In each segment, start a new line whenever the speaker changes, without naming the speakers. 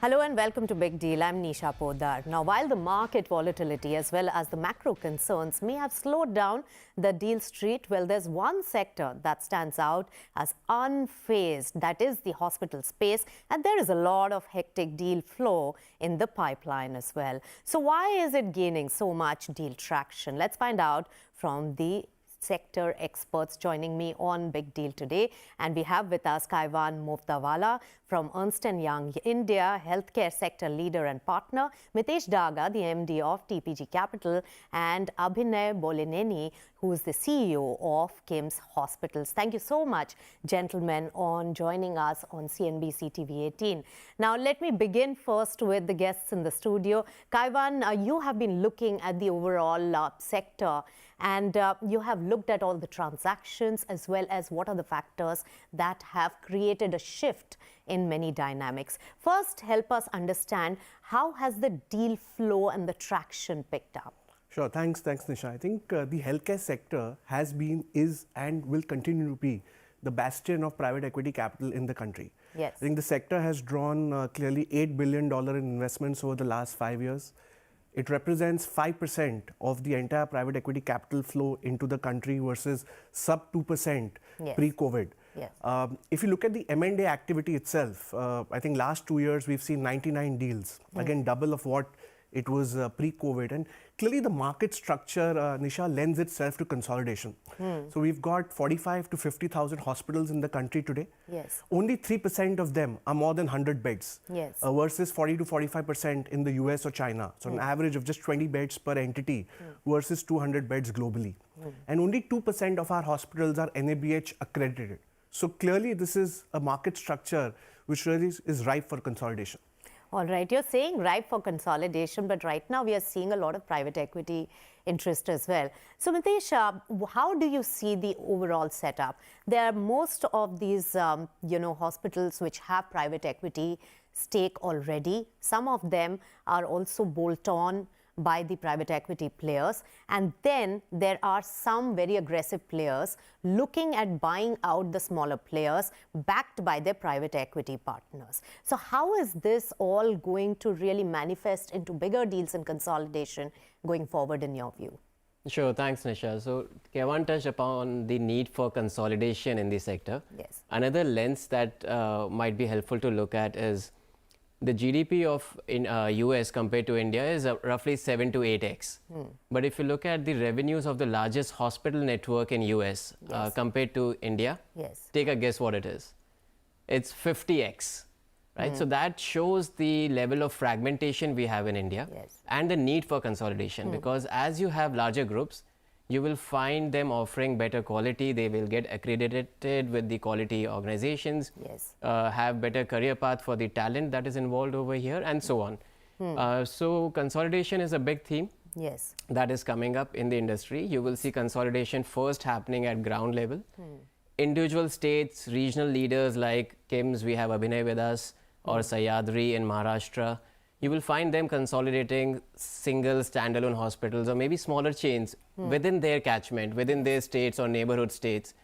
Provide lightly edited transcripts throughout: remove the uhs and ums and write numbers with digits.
Hello and welcome to Big Deal. I'm Nisha Podar. Now, while the market volatility as well as the macro concerns may have slowed down the deal street, well, there's one sector that stands out as unfazed, that is the hospital space, and there is a lot of hectic deal flow in the pipeline as well. So why is it gaining so much deal traction? Let's find out from the sector experts joining me on Big Deal today. And we have with us Kaivaan Movdawalla from Ernst & Young India, healthcare sector leader and partner, Mitesh Daga, the MD of TPG Capital, and Abhinay Bollineni, who is the CEO of KIMS Hospitals. Thank you so much, gentlemen, on joining us on CNBC-TV18. Now, let me begin first with the guests in the studio. Kaivaan, you have been looking at the overall sector, and you have looked at all the transactions as well as what are the factors that have created a shift in many dynamics. First, help us understand how has the deal flow and the traction picked up?
Sure. Thanks, Nisha. I think the healthcare sector has been, is, and will continue to be the bastion of private equity capital in the country.
Yes.
I think the sector has drawn clearly $8 billion in investments over the last 5 years. It represents 5% of the entire private equity capital flow into the country versus sub 2% pre-COVID.
Yes.
If you look at the M&A activity itself, I think last 2 years we've seen 99 deals, again double of what it was pre-COVID. And clearly the market structure, Nisha, lends itself to consolidation. So we've got 45 to 50,000 hospitals in the country today.
Yes.
Only 3% of them are more than 100 beds.
Yes.
Versus 40 to 45% in the US or China. So an average of just 20 beds per entity versus 200 beds globally. And only 2% of our hospitals are NABH accredited. So clearly this is a market structure which really is ripe for consolidation.
All right, you're saying ripe for consolidation, but right now we are seeing a lot of private equity interest as well. So Mitesh, how do you see the overall setup? There are most of these, hospitals which have private equity stake already. Some of them are also bolt-on by the private equity players. And then there are some very aggressive players looking at buying out the smaller players backed by their private equity partners. So how is this all going to really manifest into bigger deals and consolidation going forward in your view?
Sure, thanks Nisha. So Kaivaan touched upon the need for consolidation in the sector.
Yes.
Another lens that might be helpful to look at is the GDP of US compared to India is roughly 7 to 8x. But if you look at the revenues of the largest hospital network in US compared to India, take a guess what it is. It's 50x, right? So that shows the level of fragmentation we have in India and the need for consolidation, because as you have larger groups, you will find them offering better quality. They will get accredited with the quality organizations, have better career path for the talent that is involved over here, and so on. So consolidation is a big theme that is coming up in the industry. You will see consolidation first happening at ground level. Individual states, regional leaders like KIMS, we have Abhinay with us, or Sahyadri in Maharashtra. You will find them consolidating single standalone hospitals or maybe smaller chains within their catchment, within their states or neighborhood states.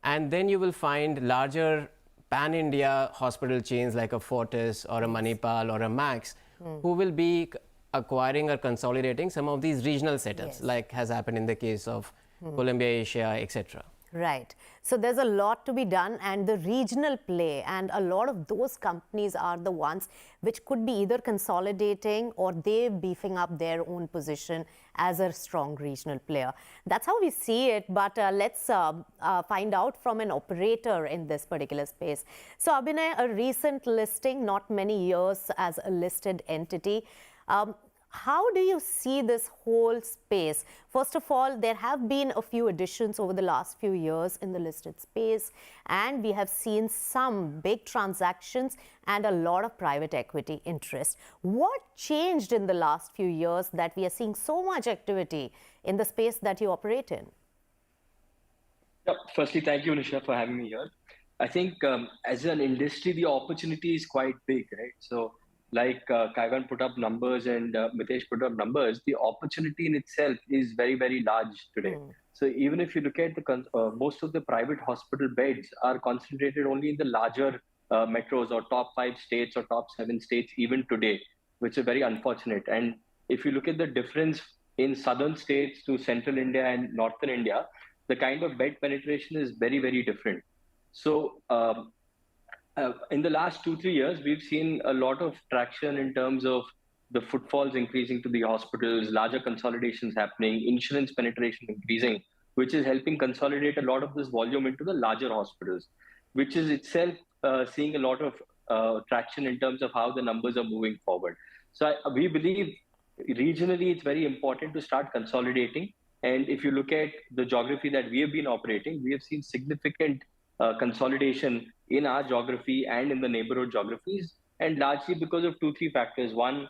And then you will find larger pan-India hospital chains like a Fortis or a Manipal or a Max who will be acquiring or consolidating some of these regional setups like has happened in the case of Columbia Asia, etc.
Right. So there's a lot to be done, and the regional play, and a lot of those companies are the ones which could be either consolidating or they beefing up their own position as a strong regional player. That's how we see it, but let's find out from an operator in this particular space. So Abhinay, a recent listing, not many years as a listed entity. How do you see this whole space? First of all, there have been a few additions over the last few years in the listed space, and we have seen some big transactions and a lot of private equity interest. What changed in the last few years that we are seeing so much activity in the space that you operate in?
Firstly, thank you, Nisha, for having me here. I think as an industry, the opportunity is quite big, right? So like Kaivaan put up numbers and Mitesh put up numbers, the opportunity in itself is very, very large today. So even if you look at the most of the private hospital beds are concentrated only in the larger metros or top 5 states or top 7 states even today, which is very unfortunate. And if you look at the difference in southern states to central India and northern India, the kind of bed penetration is very, very different. So in the last 2-3 years, we've seen a lot of traction in terms of the footfalls increasing to the hospitals, larger consolidations happening, insurance penetration increasing, which is helping consolidate a lot of this volume into the larger hospitals, which is itself seeing a lot of traction in terms of how the numbers are moving forward. So we believe regionally it's very important to start consolidating. And if you look at the geography that we have been operating, we have seen significant consolidation in our geography and in the neighborhood geographies, and largely because of 2-3 factors. One,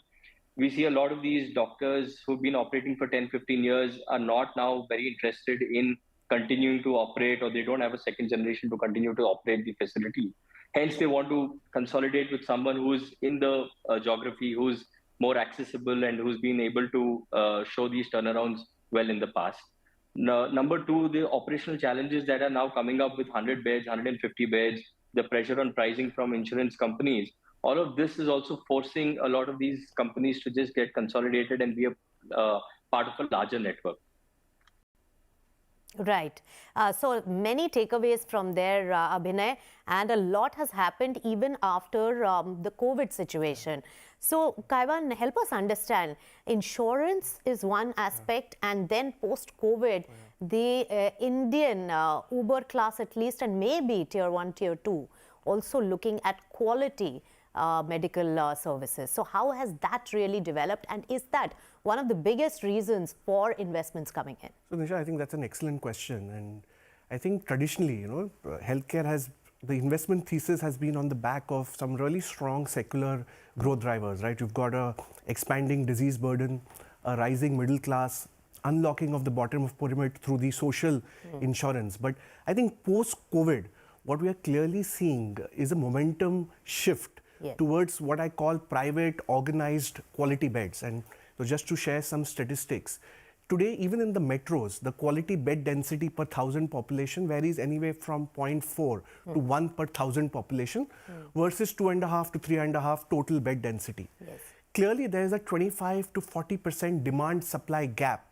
we see a lot of these doctors who've been operating for 10-15 years are not now very interested in continuing to operate, or they don't have a second generation to continue to operate the facility. Hence, they want to consolidate with someone who's in the geography, who's more accessible, and who's been able to show these turnarounds well in the past. Number two, the operational challenges that are now coming up with 100 beds, 150 beds, the pressure on pricing from insurance companies. All of this is also forcing a lot of these companies to just get consolidated and be a part of a larger network.
Right. So many takeaways from there, Abhinay, and a lot has happened even after the COVID situation. So, Kaivaan, help us understand. Insurance is one aspect, and then post-COVID, the Indian Uber class at least, and maybe Tier 1, Tier 2, also looking at quality medical services. So how has that really developed, and is that one of the biggest reasons for investments coming in?
So Nisha, I think that's an excellent question, and I think traditionally, healthcare has, the investment thesis has been on the back of some really strong secular growth drivers, right? You've got a expanding disease burden, a rising middle class, unlocking of the bottom of pyramid through the social insurance. But I think post-COVID, what we are clearly seeing is a momentum shift towards what I call private organized quality beds. And so just to share some statistics, today, even in the metros, the quality bed density per 1,000 population varies anywhere from 0.4 to 1 per 1,000 population versus 2.5 to 3.5 total bed density.
Yes.
Clearly, there is a 25 to 40% demand supply gap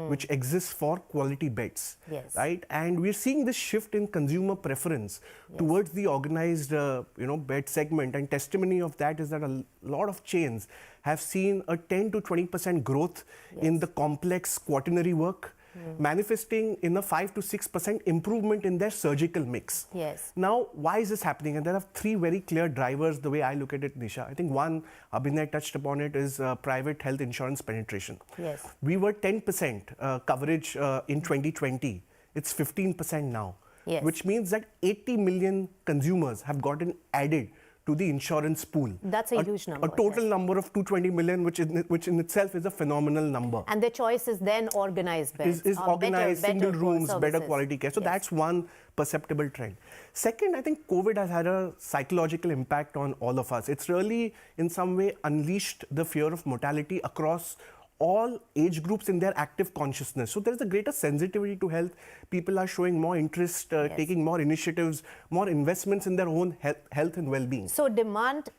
which exists for quality beds, right? And we're seeing this shift in consumer preference towards the organized, bed segment. And testimony of that is that a lot of chains have seen a 10 to 20% growth in the complex quaternary work, manifesting in a 5 to 6% improvement in their surgical mix.
Yes.
Now, why is this happening? And there are three very clear drivers the way I look at it, Nisha. I think one, Abhinay touched upon it, is private health insurance penetration.
Yes.
We were 10% coverage in 2020. It's 15% now, which means that 80 million consumers have gotten added to the insurance pool.
That's a huge number.
A total number of 220 million, which in itself is a phenomenal number.
And the choice is then organized beds.
Is organized, single rooms,
services.
better quality care. So that's one perceptible trend. Second, I think COVID has had a psychological impact on all of us. It's really, in some way, unleashed the fear of mortality across all age groups in their active consciousness. So there's a greater sensitivity to health. People are showing more interest, taking more initiatives, more investments in their own health and well-being.
So demand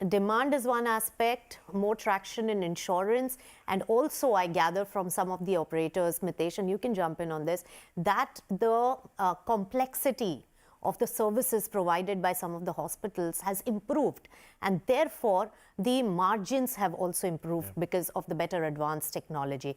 is one aspect, more traction in insurance, and also I gather from some of the operators, Mitesh, and you can jump in on this, that the complexity of the services provided by some of the hospitals has improved, and therefore the margins have also improved because of the better advanced technology.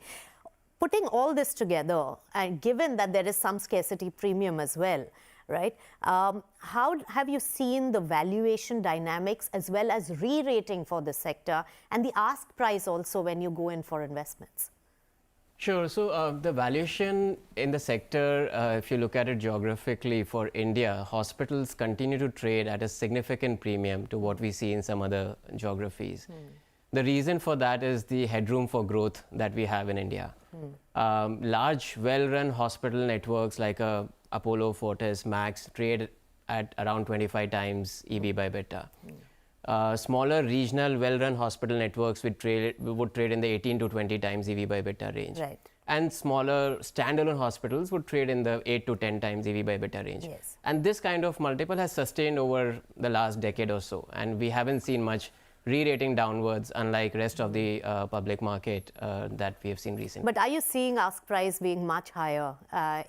Putting all this together, and given that there is some scarcity premium as well, right? How have you seen the valuation dynamics as well as re-rating for the sector, and the ask price also when you go in for investments?
Sure. So the valuation in the sector, if you look at it geographically for India, hospitals continue to trade at a significant premium to what we see in some other geographies. The reason for that is the headroom for growth that we have in India. Large, well-run hospital networks like Apollo, Fortis, Max trade at around 25 times EV by EBITDA. Smaller regional well-run hospital networks would trade in the 18 to 20 times EV by EBITDA range.
Right.
and smaller standalone hospitals would trade in the 8 to 10 times EV by EBITDA range.
Yes.
And this kind of multiple has sustained over the last decade or so, and we haven't seen much re-rating downwards, unlike rest of the public market that we have seen recently.
But are you seeing ask price being much higher,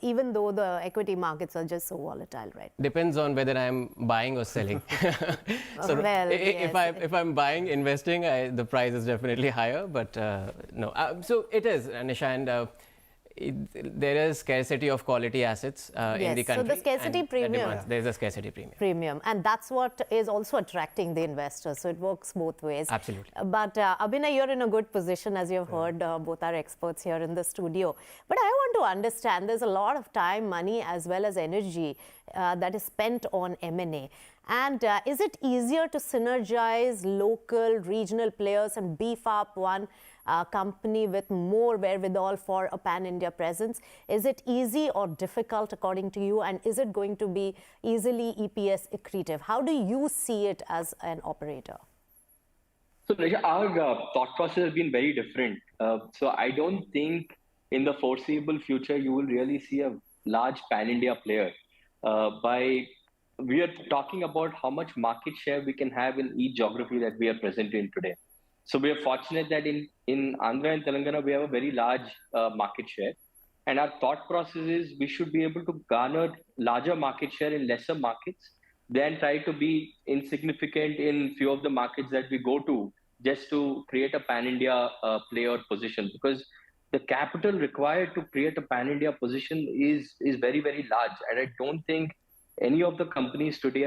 even though the equity markets are just so volatile, right?
Depends on whether I'm buying or selling. So
Well,
if I'm buying, investing, the price is definitely higher. But no, so it is, Nisha, and there is scarcity of quality assets in the country.
So the scarcity premium.
There's a scarcity
Premium, and that's what is also attracting the investors. So it works both ways.
Absolutely.
But Abhinay, you're in a good position, as you've heard both our experts here in the studio. But I want to understand, there's a lot of time, money, as well as energy that is spent on M&A. And is it easier to synergize local, regional players and beef up one company with more wherewithal for a pan-India presence? Is it easy or difficult according to you? And is it going to be easily EPS accretive? How do you see it as an operator?
So our thought process has been very different. So I don't think in the foreseeable future you will really see a large pan-India player. We are talking about how much market share we can have in each geography that we are present in today. So we are fortunate that in Andhra and Telangana, we have a very large market share. And our thought process is we should be able to garner larger market share in lesser markets than try to be insignificant in few of the markets that we go to just to create a pan-India player position. Because the capital required to create a pan-India position is very, very large. And I don't think any of the companies today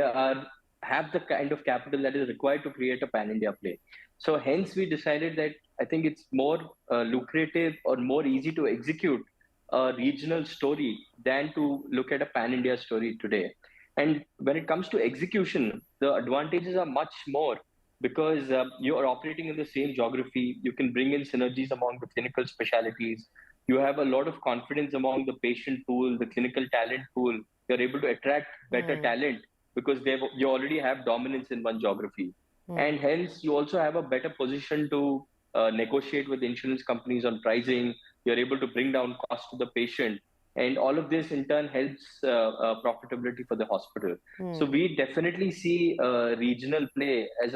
have the kind of capital that is required to create a pan-India play. So hence we decided that I think it's more lucrative or more easy to execute a regional story than to look at a pan-India story today. And when it comes to execution, the advantages are much more because you are operating in the same geography. You can bring in synergies among the clinical specialties. You have a lot of confidence among the patient pool, the clinical talent pool. You're able to attract better talent because you already have dominance in one geography. And hence, you also have a better position to negotiate with insurance companies on pricing. You're able to bring down cost to the patient. And all of this in turn helps profitability for the hospital. So we definitely see regional play as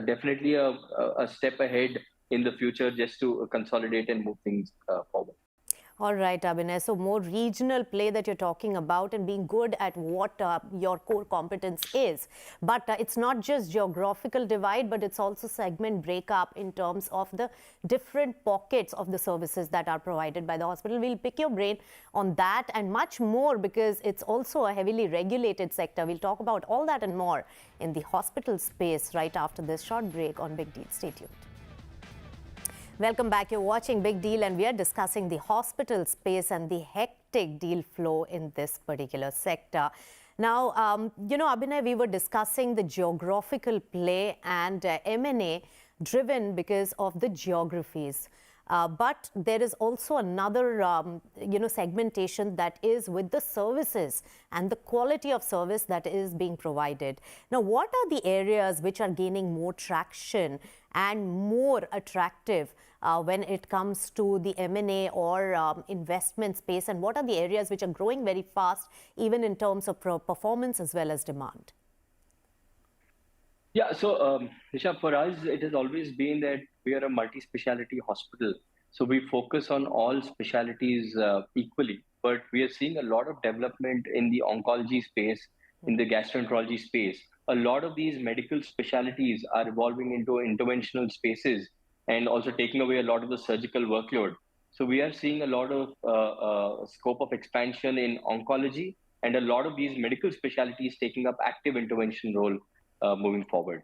definitely a step ahead in the future just to consolidate and move things forward.
All right, Abhinay. So more regional play that you're talking about and being good at what your core competence is. But it's not just geographical divide, but it's also segment breakup in terms of the different pockets of the services that are provided by the hospital. We'll pick your brain on that and much more because it's also a heavily regulated sector. We'll talk about all that and more in the hospital space right after this short break on Big Deal. Stay tuned. Welcome back. You're watching Big Deal and we are discussing the hospital space and the hectic deal flow in this particular sector. Now, Abhinay, we were discussing the geographical play and M&A driven because of the geographies. But there is also another, segmentation that is with the services and the quality of service that is being provided. Now, what are the areas which are gaining more traction and more attractive when it comes to the M&A or investment space? And what are the areas which are growing very fast, even in terms of performance as well as demand?
Yeah, so Nisha, for us, it has always been that we are a multi-speciality hospital. So we focus on all specialties equally, but we are seeing a lot of development in the oncology space, in the gastroenterology space. A lot of these medical specialties are evolving into interventional spaces and also taking away a lot of the surgical workload. So we are seeing a lot of scope of expansion in oncology and a lot of these medical specialties taking up active intervention role moving forward.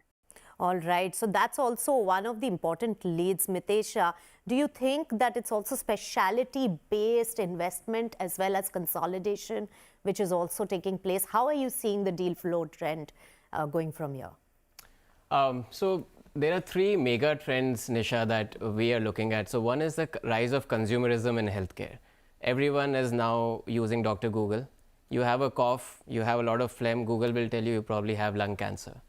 All right. So that's also one of the important leads. Mitesh, do you think that it's also specialty-based investment as well as consolidation, which is also taking place? How are you seeing the deal flow trend going from here?
So there are three mega trends, Nisha, that we are looking at. So one is the rise of consumerism in healthcare. Everyone is now using Dr. Google. You have a cough, you have a lot of phlegm, Google will tell you you probably have lung cancer.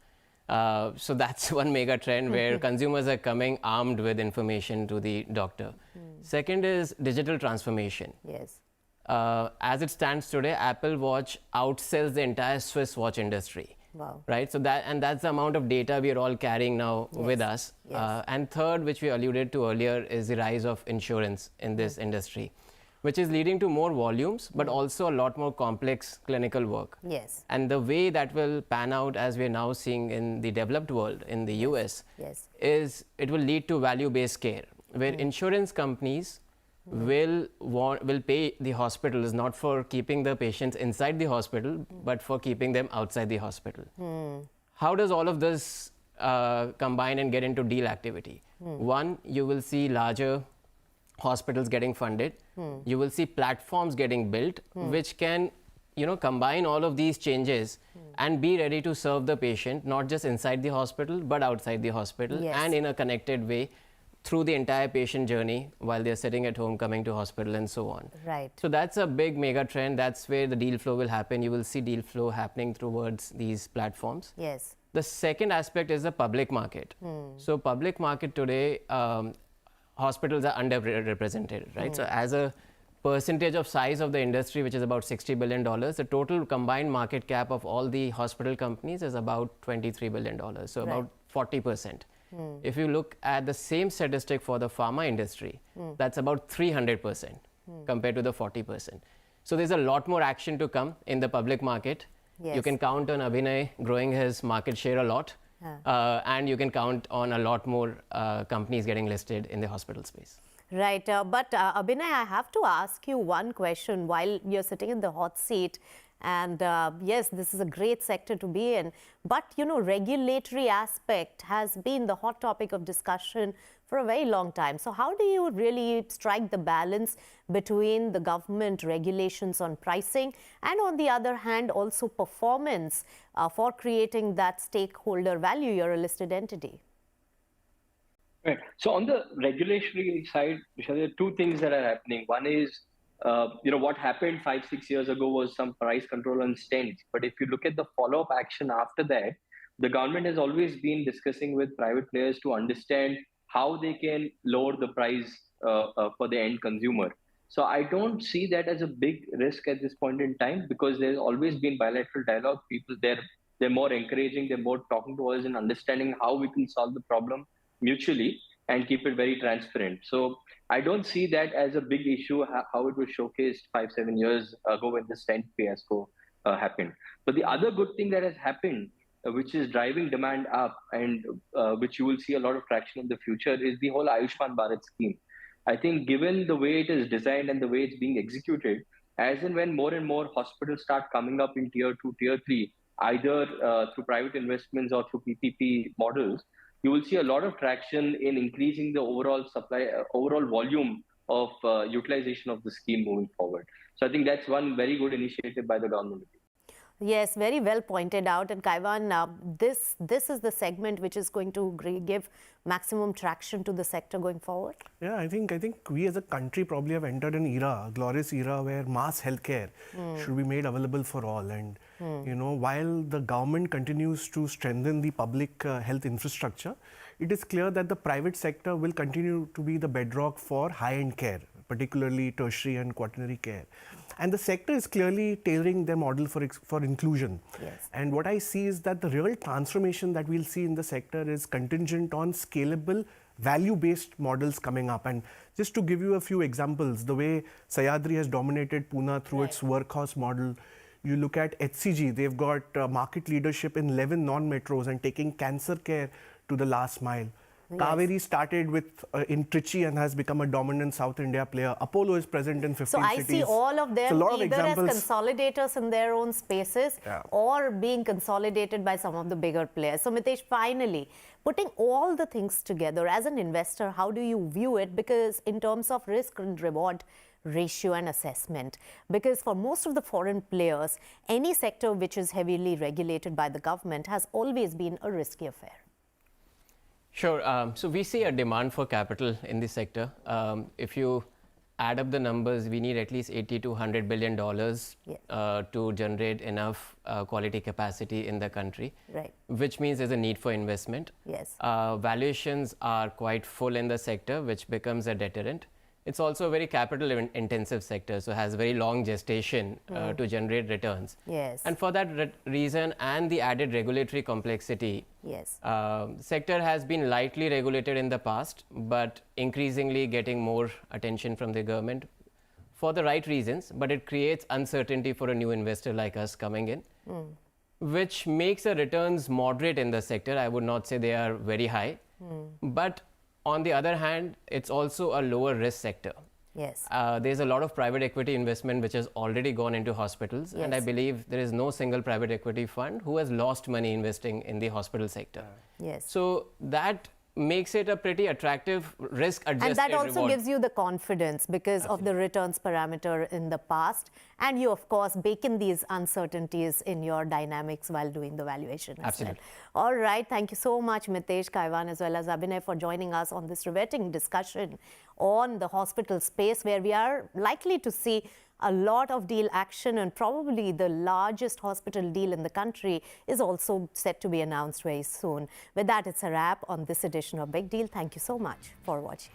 So that's one mega trend where consumers are coming armed with information to the doctor. Second is digital transformation.
Yes.
As it stands today, Apple Watch outsells the entire Swiss watch industry.
Wow.
Right, so that's the amount of data we are all carrying now with us.
Yes.
And third, which we alluded to earlier, is the rise of insurance in this industry, which is leading to more volumes, but also a lot more complex clinical work.
Yes.
And the way that will pan out, as we're now seeing in the developed world, in the US, is it will lead to value-based care, where insurance companies will pay the hospitals not for keeping the patients inside the hospital, but for keeping them outside the hospital. How does all of this combine and get into deal activity? One, you will see larger hospitals getting funded. You will see platforms getting built, which can combine all of these changes and be ready to serve the patient, not just inside the hospital, but outside the hospital, and in a connected way through the entire patient journey while they're sitting at home, coming to hospital, and so on.
Right.
So that's a big mega trend. That's where the deal flow will happen. You will see deal flow happening towards these platforms.
Yes.
The second aspect is the public market. So public market today, hospitals are underrepresented, right? So as a percentage of size of the industry, which is about $60 billion, the total combined market cap of all the hospital companies is about $23 billion, so about 40%. If you look at the same statistic for the pharma industry, that's about 300% compared to the 40%. So there's a lot more action to come in the public market.
Yes.
You can count on Abhinay growing his market share a lot, and you can count on a lot more companies getting listed in the hospital space.
Right, but Abhinay, I have to ask you one question while you're sitting in the hot seat. And yes, this is a great sector to be in. But, regulatory aspect has been the hot topic of discussion for a very long time. So how do you really strike the balance between the government regulations on pricing and, on the other hand, also performance for creating that stakeholder value? You're a listed entity.
Right. So on the regulatory side, there are two things that are happening. One is, what happened 5-6 years ago was some price control on stents. But if you look at the follow-up action after that, the government has always been discussing with private players to understand how they can lower the price for the end consumer. So I don't see that as a big risk at this point in time, because there's always been bilateral dialogue. People, they're more encouraging, they're more talking to us and understanding how we can solve the problem mutually and keep it very transparent. So I don't see that as a big issue, how it was showcased 5-7 years ago when the stent fiasco happened. But the other good thing that has happened, which is driving demand up and which you will see a lot of traction in the future, is the whole Ayushman Bharat scheme. I think given the way it is designed and the way it's being executed, as and when more and more hospitals start coming up in tier 2, tier 3, either through private investments or through PPP models, you will see a lot of traction in increasing the overall supply, overall volume of utilization of the scheme moving forward. So I think that's one very good initiative by the government.
Yes, very well pointed out. And Kaivaan, this is the segment which is going to give maximum traction to the sector going forward.
Yeah, I think we as a country probably have entered an era, a glorious era, where mass healthcare should be made available for all. And while the government continues to strengthen the public health infrastructure, it is clear that the private sector will continue to be the bedrock for high-end care, particularly tertiary and quaternary care. And the sector is clearly tailoring their model for inclusion.
Yes.
And what I see is that the real transformation that we'll see in the sector is contingent on scalable, value-based models coming up. And just to give you a few examples, the way Sahyadri has dominated Pune through its workhorse model, you look at HCG, they've got market leadership in 11 non-metros and taking cancer care to the last mile. Yes. Kaveri started with in Trichy and has become a dominant South India player. Apollo is present in 15 cities.
So I see all of them either as consolidators in their own spaces or being consolidated by some of the bigger players. So Mitesh, finally, putting all the things together as an investor, how do you view it? Because in terms of risk and reward ratio and assessment, because for most of the foreign players, any sector which is heavily regulated by the government has always been a risky affair.
Sure. So we see a demand for capital in this sector. If you add up the numbers, we need at least $80 to $100 billion to generate enough quality capacity in the country, which means there's a need for investment.
Yes.
Valuations are quite full in the sector, which becomes a deterrent. it's also a very capital intensive sector, so has very long gestation to generate returns.
Yes.
And for that reason and the added regulatory complexity,
Yes.
sector has been lightly regulated in the past, but increasingly getting more attention from the government for the right reasons, but it creates uncertainty for a new investor like us coming in, which makes the returns moderate in the sector. I would not say they are very high, but on the other hand, it's also a lower risk sector.
Yes.
There's a lot of private equity investment which has already gone into hospitals, and I
Yes.
believe there is no single private equity fund who has lost money investing in the hospital sector.
Yes.
So that makes it a pretty attractive risk-adjusted
And that also
reward.
gives you the confidence because of the returns parameter in the past. And you, of course, bake in these uncertainties in your dynamics while doing the valuation as
Absolutely.
well. All right. Thank you so much, Mitesh, Kaivaan, as well as Abhinay, for joining us on this riveting discussion on the hospital space, where we are likely to see a lot of deal action, and probably the largest hospital deal in the country is also set to be announced very soon. With that, it's a wrap on this edition of Big Deal. Thank you so much for watching.